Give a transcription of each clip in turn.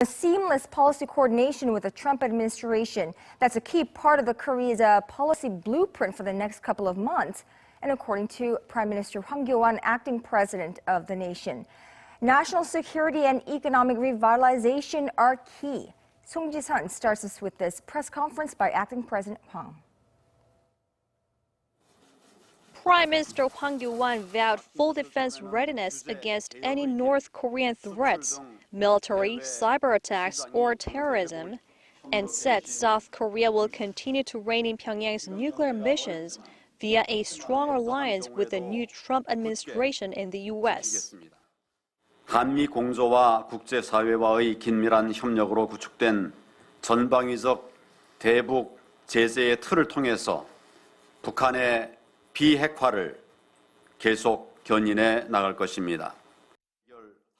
A seamless policy coordination with the Trump administration. That's a key part of the Korea's policy blueprint for the next couple of months. And according to Prime Minister Hwang Kyo-ahn, acting president of the nation. National security and economic revitalization are key. Song Ji-sun starts us with this press conference by acting President Hwang. Prime Minister Hwang Kyo-ahn vowed full defense readiness against any North Korean threats, military, cyberattacks, or terrorism, and said South Korea will continue to rein in Pyongyang's nuclear ambitions via a strong alliance with the new Trump administration in the U.S. 한미 공조와 국제사회와의 긴밀한 협력으로 구축된 전방위적 대북 제재의 틀을 통해서 북한의 비핵화를 계속 견인해 나갈 것입니다.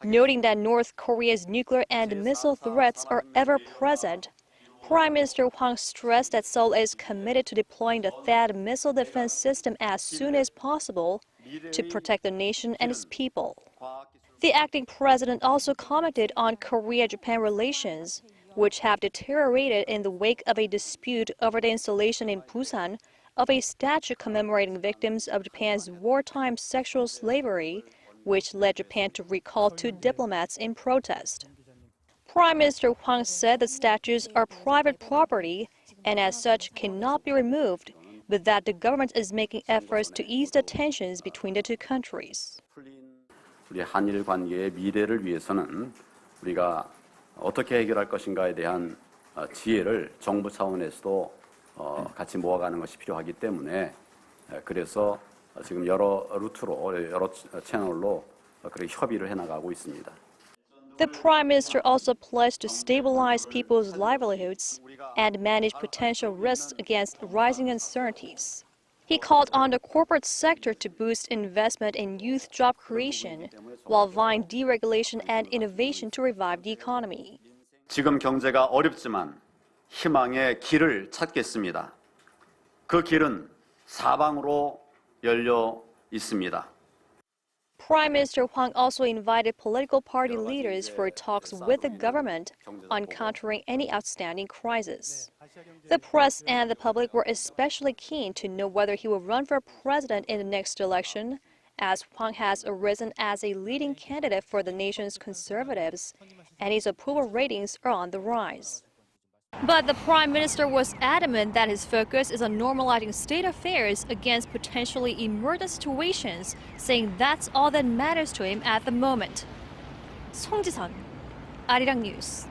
Noting that North Korea's nuclear and missile threats are ever present, Prime Minister Hwang stressed that Seoul is committed to deploying the THAAD missile defense system as soon as possible to protect the nation and its people. The acting president also commented on Korea-Japan relations, which have deteriorated in the wake of a dispute over the installation in Busan of a statue commemorating victims of Japan's wartime sexual slavery, which led Japan to recall 2 diplomats in protest. Prime Minister Hwang said the statues are private property and as such cannot be removed, but that the government is making efforts to ease the tensions between the two countries. 우리 한일 관계의 미래를 위해서는 우리가 어떻게 해결할 것인가에 대한 지혜를 정부 차원에서도 같이 모아가는 것이 필요하기 때문에 그래서 지금 여러 루트로 여러 채널로 그렇게 협의를 해나가고 있습니다. The Prime Minister also pledged to stabilize people's livelihoods and manage potential risks against rising uncertainties. He called on the corporate sector to boost investment in youth job creation while vying deregulation and innovation to revive the economy. 지금 경제가 어렵지만 희망의 길을 찾겠습니다. 그 길은 사방으로 열려 있습니다. Prime Minister Hwang also invited political party leaders for talks with the government on countering any outstanding crisis. The press and the public were especially keen to know whether he will run for president in the next election, as Hwang has arisen as a leading candidate for the nation's conservatives, and his approval ratings are on the rise. But the Prime Minister was adamant that his focus is on normalizing state affairs against potentially emergent situations, saying that's all that matters to him at the moment. Song Ji-sun, Arirang News.